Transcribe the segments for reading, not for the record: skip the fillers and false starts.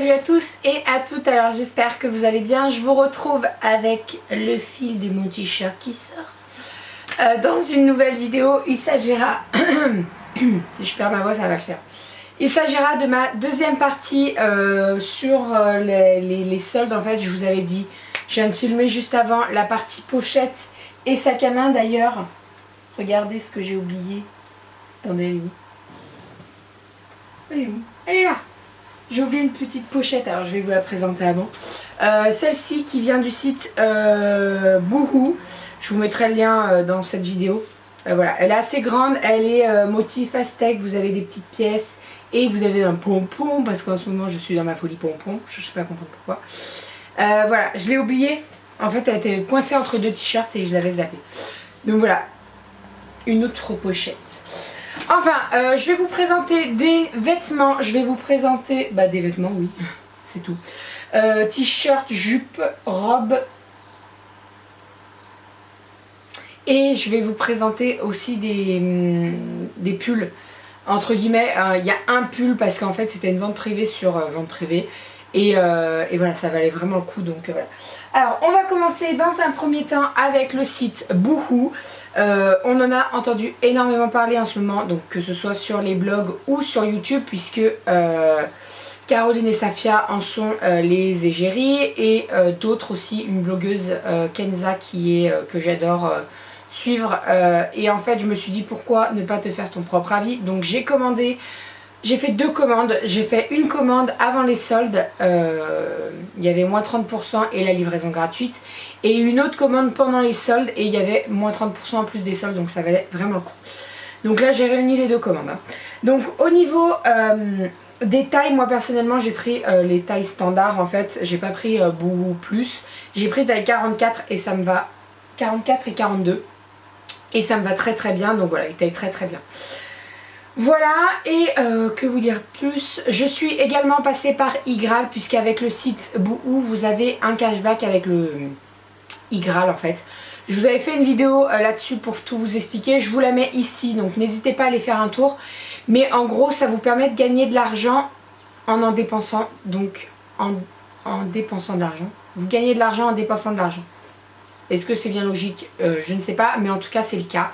Salut à tous et à toutes, alors j'espère que vous allez bien. Je vous retrouve avec le fil de mon t-shirt qui sort dans une nouvelle vidéo. Il s'agira, si je perds ma voix ça va le faire. Il s'agira de ma deuxième partie sur les soldes. En fait je vous avais dit, je viens de filmer juste avant la partie pochette et sac à main. D'ailleurs, regardez ce que j'ai oublié. Attendez, elle est où? Elle est où? Elle est là. J'ai oublié une petite pochette, alors je vais vous la présenter avant. Celle-ci qui vient du site Boohoo. Je vous mettrai le lien dans cette vidéo. Voilà, elle est assez grande, elle est motif aztèque. Vous avez des petites pièces et vous avez un pompon parce qu'en ce moment je suis dans ma folie pompon. Je ne sais pas comprendre pourquoi. Voilà, je l'ai oublié. En fait, elle était coincée entre deux t-shirts et je l'avais zappé. Donc voilà, une autre pochette. Enfin, je vais vous présenter des vêtements. Je vais vous présenter des vêtements, oui, c'est tout. T-shirt, jupe, robe. Et je vais vous présenter aussi des pulls. Entre guillemets, il y a un pull parce qu'en fait c'était une vente privée sur vente privée. Et voilà, ça valait vraiment le coup, donc voilà. Alors, on va commencer dans un premier temps avec le site Boohoo. On en a entendu énormément parler en ce moment, donc que ce soit sur les blogs ou sur YouTube, puisque Caroline et Safia en sont les égéries, et d'autres aussi, une blogueuse Kenza que j'adore suivre. Et en fait, je me suis dit pourquoi ne pas te faire ton propre avis. Donc j'ai commandé. J'ai fait deux commandes. J'ai fait une commande avant les soldes, il y avait moins 30% et la livraison gratuite. Et une autre commande pendant les soldes et il y avait moins 30% en plus des soldes, donc ça valait vraiment le coup. Donc là j'ai réuni les deux commandes. Donc au niveau des tailles, moi personnellement j'ai pris les tailles standards en fait. J'ai pas pris beaucoup plus. J'ai pris taille 44 et ça me va, 44 et 42. Et ça me va très très bien, donc voilà, les tailles très très bien. Voilà, et que vous dire plus, je suis également passée par iGraal, puisqu'avec le site Boohoo vous avez un cashback avec le iGraal en fait. Je vous avais fait une vidéo là-dessus pour tout vous expliquer, je vous la mets ici, donc n'hésitez pas à aller faire un tour. Mais en gros ça vous permet de gagner de l'argent en dépensant, donc en dépensant de l'argent. Vous gagnez de l'argent en dépensant de l'argent. Est-ce que c'est bien logique? Je ne sais pas, mais en tout cas c'est le cas.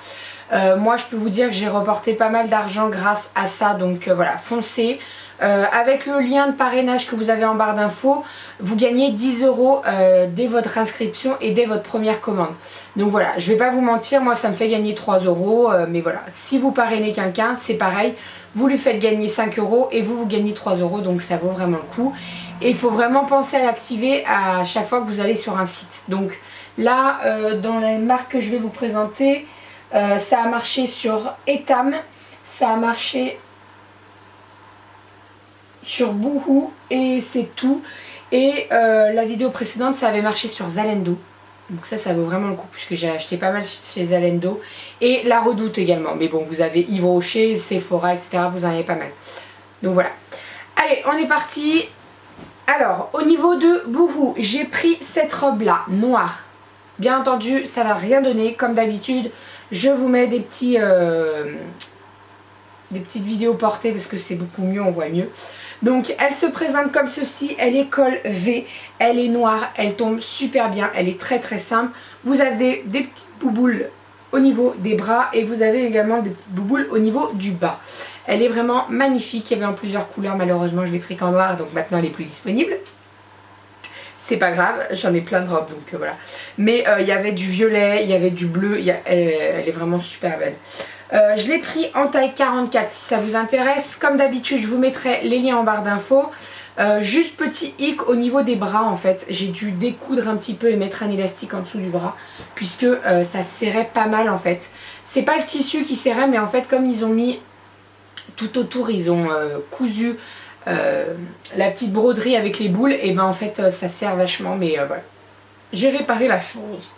Moi je peux vous dire que j'ai reporté pas mal d'argent grâce à ça, donc voilà, foncez. Avec le lien de parrainage que vous avez en barre d'infos, vous gagnez 10 € dès votre inscription et dès votre première commande. Donc voilà, je vais pas vous mentir, moi ça me fait gagner 3 €, mais voilà, si vous parrainez quelqu'un, c'est pareil, vous lui faites gagner 5 € et vous gagnez 3 €, donc ça vaut vraiment le coup. Et il faut vraiment penser à l'activer à chaque fois que vous allez sur un site. Donc là, dans les marques que je vais vous présenter, ça a marché sur Etam, ça a marché sur Boohoo et c'est tout. Et la vidéo précédente ça avait marché sur Zalando. Donc ça vaut vraiment le coup puisque j'ai acheté pas mal chez Zalando. Et La Redoute également. Mais bon, vous avez Yves Rocher, Sephora, etc. Vous en avez pas mal. Donc voilà. Allez, on est parti. Alors, au niveau de Boohoo, j'ai pris cette robe là, noire. Bien entendu, ça va rien donner. Comme d'habitude, je vous mets des petites vidéos portées parce que c'est beaucoup mieux, on voit mieux. Donc elle se présente comme ceci, elle est col V, elle est noire, elle tombe super bien, elle est très très simple. Vous avez des petites bouboules au niveau des bras et vous avez également des petites bouboules au niveau du bas. Elle est vraiment magnifique, il y avait en plusieurs couleurs, malheureusement je l'ai pris qu'en noir, donc maintenant elle est plus disponible. C'est pas grave, j'en ai plein de robes, donc voilà. Mais il y avait du violet, il y avait du bleu, elle est vraiment super belle. Je l'ai pris en taille 44 si ça vous intéresse. Comme d'habitude, je vous mettrai les liens en barre d'infos. Juste petit hic au niveau des bras en fait. J'ai dû découdre un petit peu et mettre un élastique en dessous du bras. Puisque ça serrait pas mal en fait. C'est pas le tissu qui serrait, mais en fait comme ils ont mis tout autour, ils ont cousu la petite broderie avec les boules. Et ben en fait ça sert vachement, mais voilà. J'ai réparé la chose.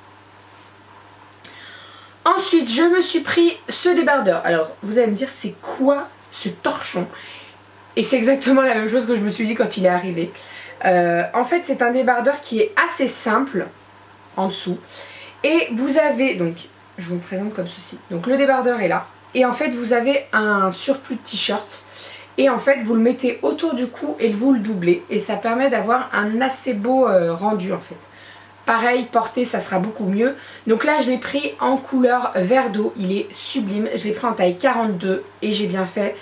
Ensuite, je me suis pris ce débardeur. Alors, vous allez me dire, c'est quoi ce torchon? Et c'est exactement la même chose que je me suis dit quand il est arrivé. En fait, c'est un débardeur qui est assez simple en dessous. Et vous avez, donc, je vous le présente comme ceci. Donc, le débardeur est là. Et en fait, vous avez un surplus de t-shirt. Et en fait vous le mettez autour du cou et vous le doublez. Et ça permet d'avoir un assez beau rendu en fait. Pareil, porté, ça sera beaucoup mieux. Donc là, je l'ai pris en couleur vert d'eau. Il est sublime. Je l'ai pris en taille 42 et j'ai bien fait.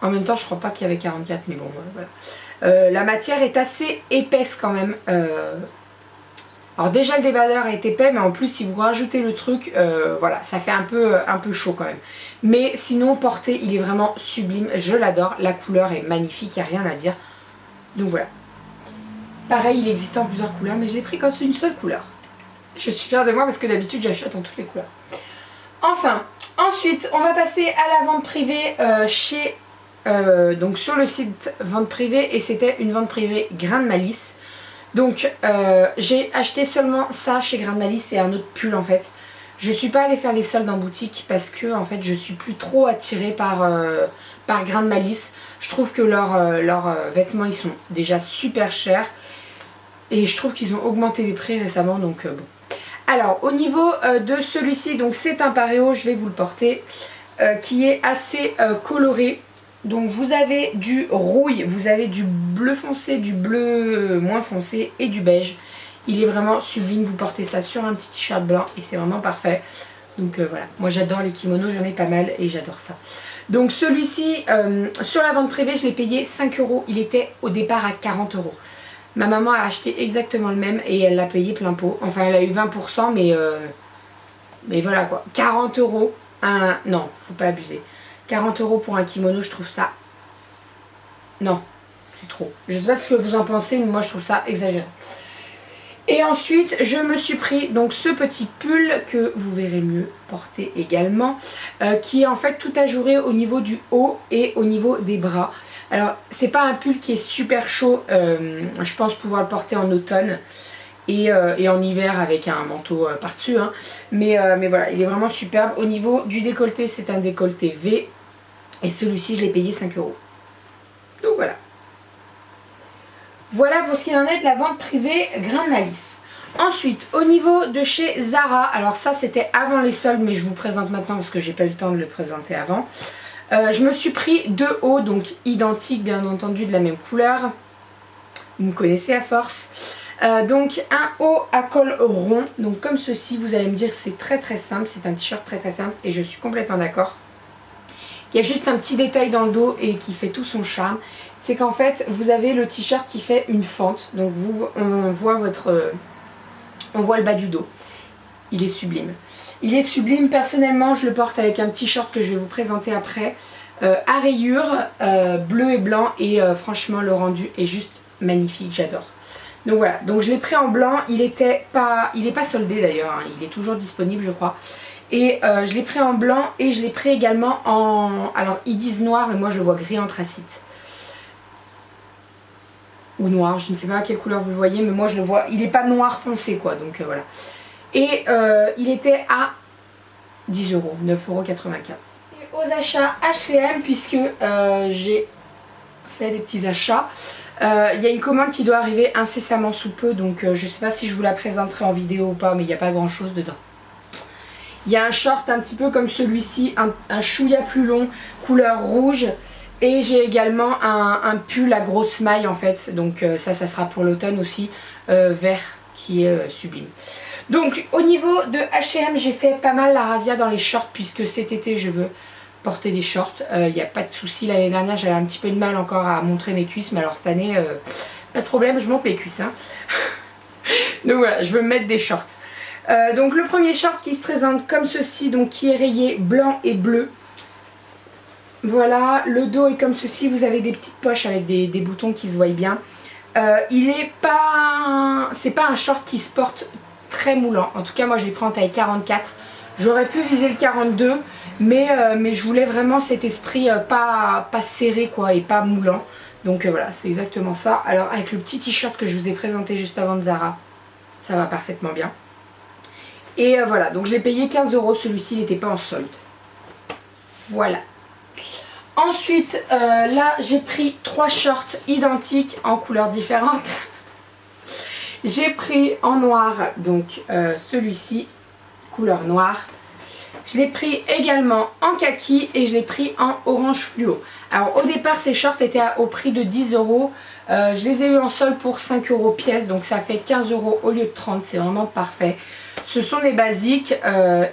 En même temps, je crois pas qu'il y avait 44, mais bon, voilà. La matière est assez épaisse quand même. Alors déjà, le débardeur est épais, mais en plus, si vous rajoutez le truc, voilà, ça fait un peu chaud quand même. Mais sinon, porté, il est vraiment sublime. Je l'adore. La couleur est magnifique, il n'y a rien à dire. Donc voilà. Pareil, il existe en plusieurs couleurs, mais je l'ai pris comme une seule couleur. Je suis fière de moi parce que d'habitude j'achète en toutes les couleurs. Enfin, ensuite, on va passer à la vente privée donc sur le site vente privée, et c'était une vente privée Grain de Malice. Donc j'ai acheté seulement ça chez Grain de Malice et un autre pull en fait. Je suis pas allée faire les soldes en boutique parce que en fait je suis plus trop attirée par Grain de Malice. Je trouve que leurs vêtements ils sont déjà super chers. Et je trouve qu'ils ont augmenté les prix récemment, donc bon. Alors, au niveau de celui-ci, donc c'est un paréo, je vais vous le porter, qui est assez coloré. Donc vous avez du rouille, vous avez du bleu foncé, du bleu moins foncé et du beige. Il est vraiment sublime, vous portez ça sur un petit t-shirt blanc et c'est vraiment parfait. Donc voilà, moi j'adore les kimonos, j'en ai pas mal et j'adore ça. Donc celui-ci, sur la vente privée, je l'ai payé 5 €, il était au départ à 40 €. Ma maman a acheté exactement le même et elle l'a payé plein pot. Enfin, elle a eu 20%, mais voilà quoi. 40 €. Non, faut pas abuser. 40 € pour un kimono, je trouve ça... Non, c'est trop. Je sais pas ce que vous en pensez, mais moi je trouve ça exagéré. Et ensuite, je me suis pris donc ce petit pull que vous verrez mieux porter également, qui est en fait tout ajouré au niveau du haut et au niveau des bras. Alors, c'est pas un pull qui est super chaud, je pense pouvoir le porter en automne et en hiver avec un manteau par-dessus. Hein. Mais voilà, il est vraiment superbe. Au niveau du décolleté, c'est un décolleté V et celui-ci, je l'ai payé 5 €. Donc voilà. Voilà pour ce qu'il en est de la vente privée Grain de Malice. Ensuite, au niveau de chez Zara, alors ça c'était avant les soldes, mais je vous présente maintenant parce que j'ai pas eu le temps de le présenter avant. Je me suis pris deux hauts, donc identiques bien entendu, de la même couleur. Vous me connaissez à force. Donc un haut à col rond, donc comme ceci, vous allez me dire c'est très très simple, c'est un t-shirt très très simple et je suis complètement d'accord. Il y a juste un petit détail dans le dos et qui fait tout son charme, c'est qu'en fait vous avez le t-shirt qui fait une fente, donc on voit le bas du dos. Il est sublime. Il est sublime, personnellement je le porte avec un petit short que je vais vous présenter après, à rayures, bleu et blanc, et franchement le rendu est juste magnifique, j'adore. Donc voilà, donc je l'ai pris en blanc, il est pas soldé d'ailleurs, hein, il est toujours disponible je crois. Et je l'ai pris en blanc et je l'ai pris également en... Alors ils disent noir mais moi je le vois gris anthracite. Ou noir, je ne sais pas à quelle couleur vous le voyez mais moi je le vois, il n'est pas noir foncé quoi, donc voilà. Et il était à 10 €, 9,95 €. Aux achats H&M puisque j'ai fait des petits achats. Il y a une commande qui doit arriver incessamment sous peu, donc je ne sais pas si je vous la présenterai en vidéo ou pas, mais il n'y a pas grand chose dedans. Il y a un short un petit peu comme celui-ci, un chouïa plus long, couleur rouge. Et j'ai également un pull à grosse maille en fait, donc ça sera pour l'automne aussi, vert, qui est sublime. Donc au niveau de H&M, j'ai fait pas mal la razzia dans les shorts puisque cet été je veux porter des shorts. Il n'y a pas de souci, l'année dernière j'avais un petit peu de mal encore à montrer mes cuisses, mais alors cette année, pas de problème, je montre mes cuisses. Hein. Donc voilà, je veux me mettre des shorts. Donc le premier short qui se présente comme ceci, donc qui est rayé blanc et bleu. Voilà, le dos est comme ceci, vous avez des petites poches avec des boutons qui se voient bien. C'est pas un short qui se porte très moulant. En tout cas, moi, je l'ai pris en taille 44. J'aurais pu viser le 42, mais je voulais vraiment cet esprit pas serré quoi et pas moulant. Donc voilà, c'est exactement ça. Alors avec le petit t-shirt que je vous ai présenté juste avant de Zara, ça va parfaitement bien. Et voilà, donc je l'ai payé 15 €, celui-ci il n'était pas en solde. Voilà. Ensuite, là j'ai pris 3 shorts identiques en couleurs différentes. J'ai pris en noir, donc celui-ci, couleur noire. Je l'ai pris également en kaki et je l'ai pris en orange fluo. Alors au départ ces shorts étaient au prix de 10 €. Je les ai eu en solde pour 5 € pièce, donc ça fait 15 € au lieu de 30, c'est vraiment parfait. Ce sont des basiques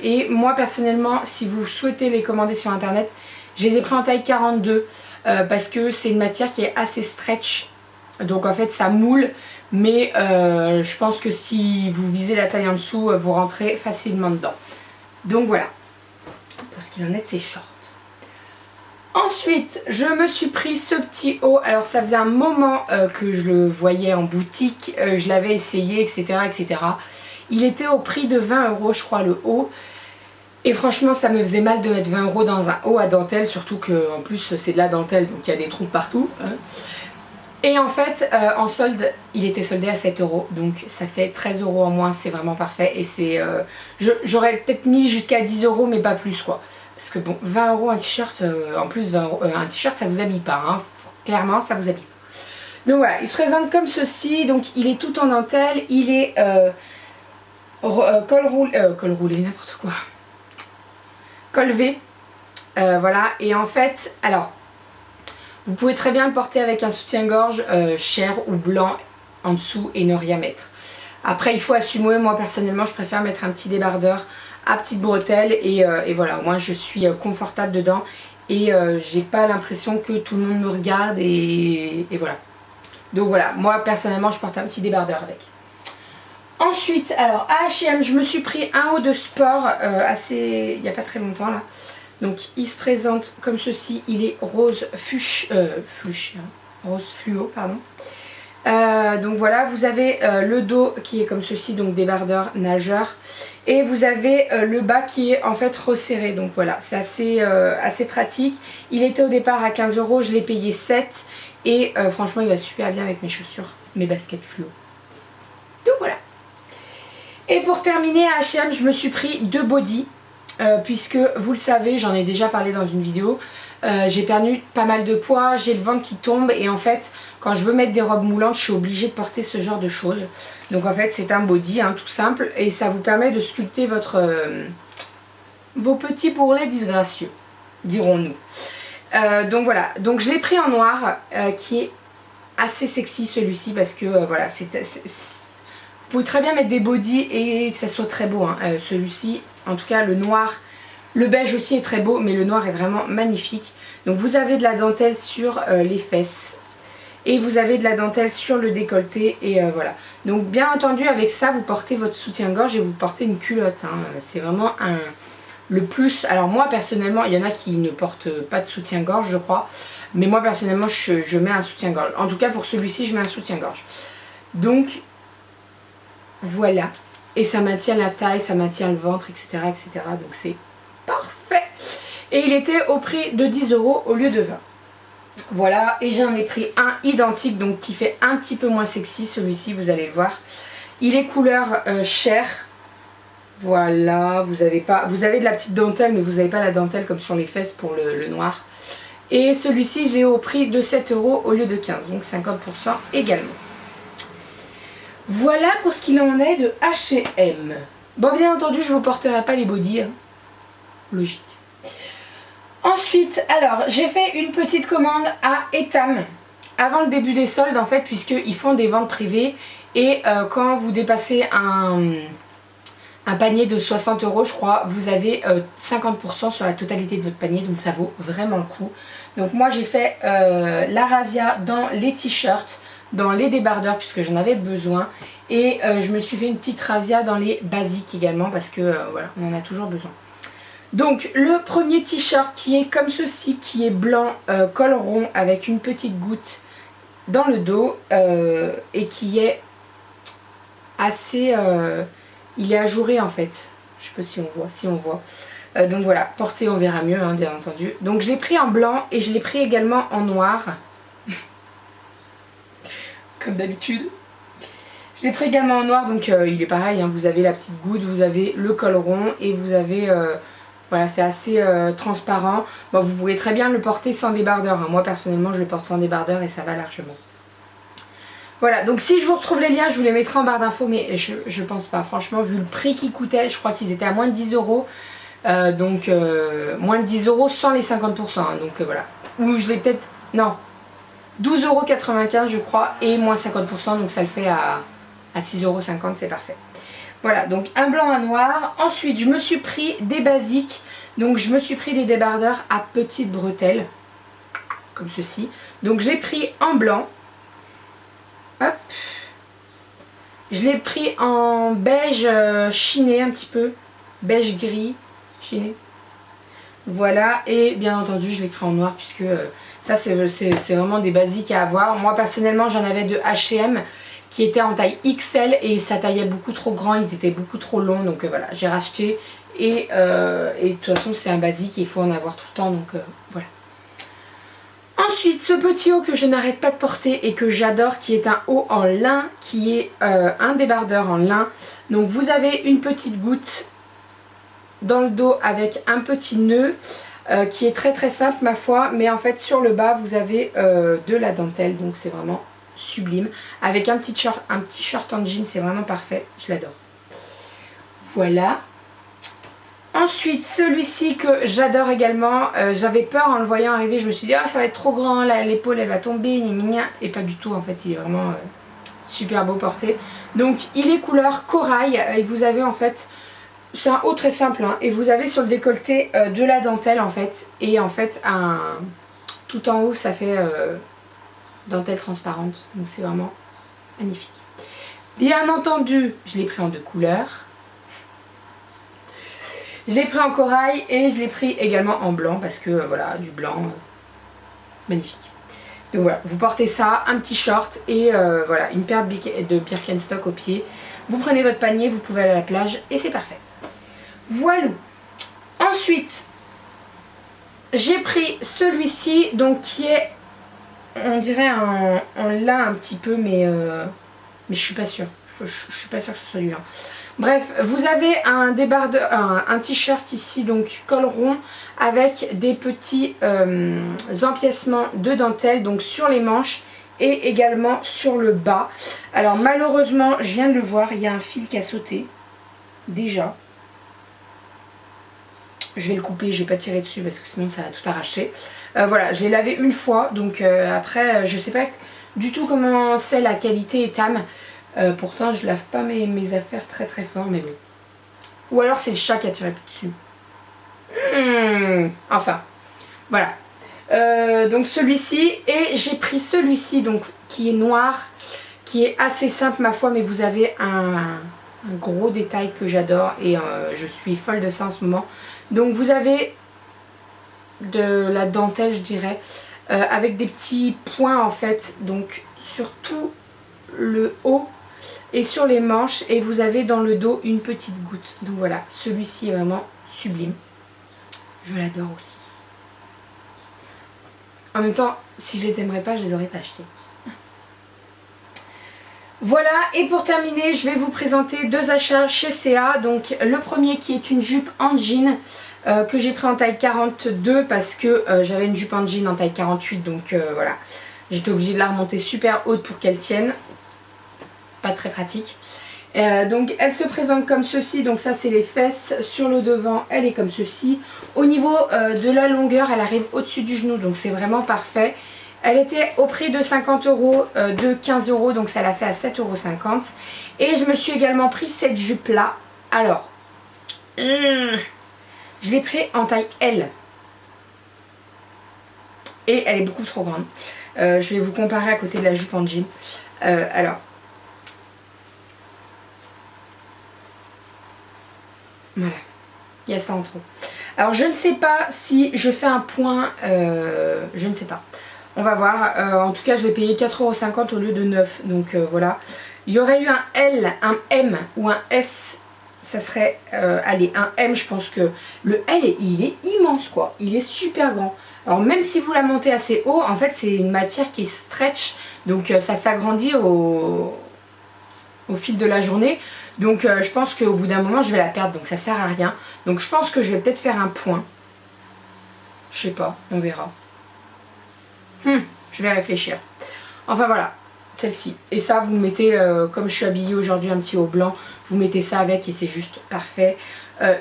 et moi personnellement, si vous souhaitez les commander sur internet, je les ai pris en taille 42 parce que c'est une matière qui est assez stretch. Donc en fait ça moule, mais je pense que si vous visez la taille en dessous, vous rentrez facilement dedans. Donc voilà, pour ce qu'il en est de ces shorts. Ensuite, je me suis pris ce petit haut. Alors ça faisait un moment que je le voyais en boutique, je l'avais essayé, etc., etc. Il était au prix de 20 € je crois le haut. Et franchement ça me faisait mal de mettre 20 € dans un haut à dentelle, surtout que en plus c'est de la dentelle, donc il y a des trous partout. Hein. Et en fait en solde il était soldé à 7 €, donc ça fait 13 € en moins, c'est vraiment parfait. Et c'est j'aurais peut-être mis jusqu'à 10 € mais pas plus quoi. Parce que bon, 20 € un t-shirt, en plus 20 €, un t-shirt ça vous habille pas, hein. Clairement ça vous habille pas. Donc voilà, il se présente comme ceci, donc il est tout en dentelle, il est col roulé, n'importe quoi. Col V, voilà, et en fait, alors, vous pouvez très bien le porter avec un soutien-gorge chair ou blanc en dessous et ne rien mettre. Après il faut assumer, moi personnellement je préfère mettre un petit débardeur à petites bretelles et voilà, moi je suis confortable dedans et j'ai pas l'impression que tout le monde me regarde et voilà. Donc voilà, moi personnellement je porte un petit débardeur avec. Ensuite, alors à H&M, je me suis pris un haut de sport il n'y a pas très longtemps là. Donc il se présente comme ceci, il est rose rose fluo, pardon. Donc voilà, vous avez le dos qui est comme ceci, donc débardeur nageur. Et vous avez le bas qui est en fait resserré, donc voilà, c'est assez pratique. Il était au départ à 15 €, je l'ai payé 7 et franchement il va super bien avec mes chaussures, mes baskets fluo. Donc voilà. Et pour terminer à H&M, je me suis pris 2 bodys. Puisque vous le savez, j'en ai déjà parlé dans une vidéo, j'ai perdu pas mal de poids, j'ai le ventre qui tombe et en fait quand je veux mettre des robes moulantes je suis obligée de porter ce genre de choses. Donc en fait c'est un body hein, tout simple et ça vous permet de sculpter vos petits bourrelets disgracieux, dirons-nous. Donc voilà, donc je l'ai pris en noir qui est assez sexy celui-ci parce que voilà, vous pouvez très bien mettre des bodys et que ça soit très beau hein. Celui-ci, en tout cas le noir, le beige aussi est très beau, mais le noir est vraiment magnifique. Donc vous avez de la dentelle sur les fesses et vous avez de la dentelle sur le décolleté et voilà. Donc bien entendu avec ça vous portez votre soutien-gorge et vous portez une culotte. Hein. C'est vraiment le plus. Alors moi personnellement, il y en a qui ne portent pas de soutien-gorge je crois, mais moi personnellement je mets un soutien-gorge. En tout cas pour celui-ci je mets un soutien-gorge. Donc voilà, et ça maintient la taille, ça maintient le ventre, etc. etc. Donc c'est parfait. Et il était au prix de 10 € au lieu de 20. Voilà, et j'en ai pris un identique, donc qui fait un petit peu moins sexy, celui-ci, vous allez le voir. Il est couleur chair. Voilà, vous avez de la petite dentelle, mais vous n'avez pas la dentelle comme sur les fesses pour le noir. Et celui-ci, j'ai au prix de 7 € au lieu de 15, donc 50% également. Voilà pour ce qu'il en est de H&M. Bon, bien entendu, je ne vous porterai pas les bodys. Hein. Logique. Ensuite, alors, j'ai fait une petite commande à Etam. Avant le début des soldes, en fait, puisqu'ils font des ventes privées. Et quand vous dépassez un panier de 60 €, je crois, vous avez 50% sur la totalité de votre panier. Donc, ça vaut vraiment le coup. Donc, moi, j'ai fait la razzia dans les t-shirts, dans les débardeurs puisque j'en avais besoin et je me suis fait une petite razzia dans les basiques également parce que voilà, on en a toujours besoin. Donc le premier t-shirt qui est comme ceci, qui est blanc, col rond avec une petite goutte dans le dos et qui est assez il est ajouré en fait, je sais pas si on voit, donc voilà, porté on verra mieux hein, bien entendu. Donc je l'ai pris en blanc et je l'ai pris également en noir comme d'habitude. Je l'ai pris également en noir, donc il est pareil, hein, vous avez la petite goutte, vous avez le col rond et vous avez, voilà, c'est assez transparent. Bon, vous pouvez très bien le porter sans débardeur, hein. Moi personnellement je le porte sans débardeur et ça va largement. Voilà, donc si je vous retrouve les liens, je vous les mettrai en barre d'infos, mais je pense pas, franchement, vu le prix qu'ils coûtaient, je crois qu'ils étaient à moins de 10 €. Donc moins de 10 € sans les 50%. Hein, donc voilà. Ou je l'ai peut-être... Non. 12,95 € je crois. Et moins 50%. Donc ça le fait à 6,50 €. C'est parfait. Voilà. Donc un blanc, un noir. Ensuite je me suis pris des basiques. Donc je me suis pris des débardeurs à petites bretelles. Comme ceci. Donc je l'ai pris en blanc. Hop. Je l'ai pris en beige chiné un petit peu. Beige gris chiné. Voilà. Et bien entendu je l'ai pris en noir puisque ça c'est vraiment des basiques à avoir. Moi personnellement j'en avais de H&M qui étaient en taille XL et ça taillait beaucoup trop grand. Ils étaient beaucoup trop longs. Donc voilà. J'ai racheté. Et de toute façon c'est un basique. Il faut en avoir tout le temps. Donc voilà. Ensuite, ce petit haut que je n'arrête pas de porter et que j'adore, qui est un haut en lin, qui est un débardeur en lin. Donc vous avez une petite goutte dans le dos avec un petit nœud qui est très très simple ma foi. Mais en fait sur le bas vous avez de la dentelle, donc c'est vraiment sublime. Avec un petit short en jean, c'est vraiment parfait, je l'adore. Voilà. Ensuite, celui-ci que j'adore également, j'avais peur en le voyant arriver, je me suis dit ah ça va être trop grand, l'épaule elle va tomber, gna gna gna. Et pas du tout en fait, il est vraiment super beau porté. Donc il est couleur corail et vous avez en fait, c'est un haut très simple hein, et vous avez sur le décolleté de la dentelle en fait. Et en fait tout en haut ça fait dentelle transparente, donc c'est vraiment magnifique. Bien entendu, je l'ai pris en deux couleurs. Je l'ai pris en corail et je l'ai pris également en blanc parce que voilà, du blanc, magnifique. Donc voilà, vous portez ça, un petit short et voilà, une paire de Birkenstock au pied. Vous prenez votre panier, vous pouvez aller à la plage et c'est parfait. Voilà. Ensuite, j'ai pris celui-ci, donc qui est, on dirait en lin un petit peu, mais je suis pas sûre. Je suis pas sûre que ce soit du lin. Bref, vous avez un débardeur, un t-shirt ici, donc col rond, avec des petits empiècements de dentelle, donc sur les manches et également sur le bas. Alors malheureusement, je viens de le voir, il y a un fil qui a sauté, déjà. Je vais le couper, je vais pas tirer dessus parce que sinon ça va tout arracher. Voilà, je l'ai lavé une fois, donc après, je sais pas du tout comment c'est la qualité Etam. Pourtant je lave pas mes affaires très très fort, mais bon. Ou alors c'est le chat qui a tiré dessus. Enfin, voilà. Donc celui-ci, et j'ai pris celui-ci donc qui est noir, qui est assez simple ma foi, mais vous avez un gros détail que j'adore et je suis folle de ça en ce moment. Donc vous avez de la dentelle je dirais, avec des petits points en fait, donc sur tout le haut et sur les manches, et vous avez dans le dos une petite goutte. Donc voilà, celui-ci est vraiment sublime. Je l'adore aussi. En même temps, si je les aimerais pas, je les aurais pas achetés. Voilà, et pour terminer, je vais vous présenter deux achats chez C.A. Donc le premier qui est une jupe en jean que j'ai pris en taille 42 parce que j'avais une jupe en jean en taille 48, donc voilà. J'étais obligée de la remonter super haute pour qu'elle tienne. Pas très pratique. Donc elle se présente comme ceci, donc ça c'est les fesses. Sur le devant elle est comme ceci. Au niveau de la longueur elle arrive au-dessus du genou, donc c'est vraiment parfait. Elle était au prix de 50 €, de 15 €, donc ça l'a fait à 7,50 €. Et je me suis également pris cette jupe là. Alors, je l'ai pris en taille L. Et elle est beaucoup trop grande. Je vais vous comparer à côté de la jupe en jean. Alors, voilà, il y a ça en trop. Alors je ne sais pas si je fais un point, je ne sais pas. On va voir, en tout cas je l'ai payé 4,50 € au lieu de 9. Donc voilà. Il y aurait eu un L, un M ou un S, ça serait, allez, un M, je pense que le L, il est immense quoi. Il est super grand. Alors même si vous la montez assez haut, en fait c'est une matière qui est stretch. Donc ça s'agrandit au fil de la journée. Donc je pense qu'au bout d'un moment je vais la perdre, donc ça sert à rien. Donc je pense que je vais peut-être faire un point. Je sais pas, on verra. Je vais réfléchir. Enfin voilà, celle-ci. Et ça vous mettez, comme je suis habillée aujourd'hui, un petit haut blanc, vous mettez ça avec et c'est juste parfait.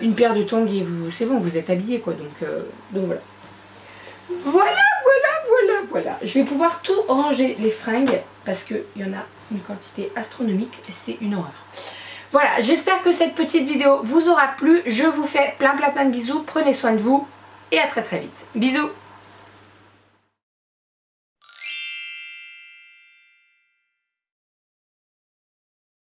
une paire de tongs et c'est bon, vous êtes habillés quoi. Donc voilà. Voilà. Je vais pouvoir tout ranger les fringues parce qu'il y en a une quantité astronomique et c'est une horreur. Voilà, j'espère que cette petite vidéo vous aura plu. Je vous fais plein de bisous. Prenez soin de vous et à très vite. Bisous.